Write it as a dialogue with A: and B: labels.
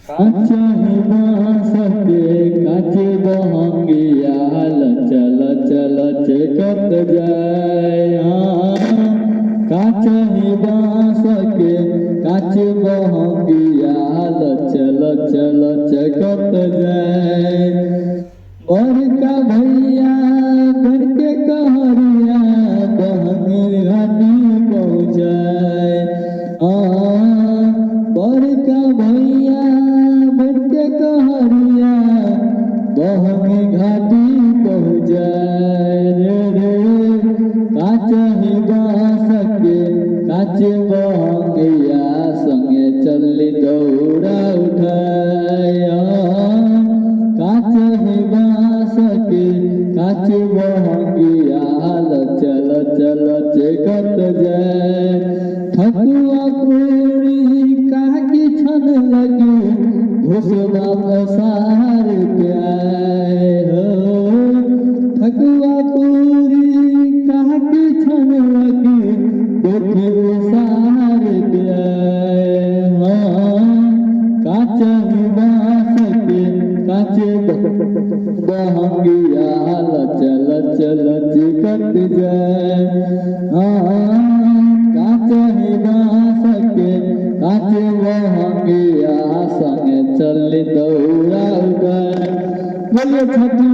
A: काचा ही बांस के काचे बहंगिया लचल चल चकत जाए। काचा ही बांस के काचे बहंगिया लचल चल चकत जाए। बड़का भैया बन के कहरिया बहंगी घाटी पहुँचाए। बड़का भैया बन के कहरिया बहंगी घाटी पहुँचाए। रे काचा ही बांस के काचे बहंगिया संगे चली दौड़ा उठाए। काचा ही बांस के काचे बहंगिया चल चल चकत जाए। ठकुआ पूरी काकी छन लगी घुसवा पसार के आए हो। ठकुआ पूरी काकी छन लगी देखी पसार के आए। काचा ही बांस के काचे बहंगिया चल चल चकत जाए। काचा ही बांस के काचे बहंगिया संगे चल दौड़ा उठाए। बोलिए छठी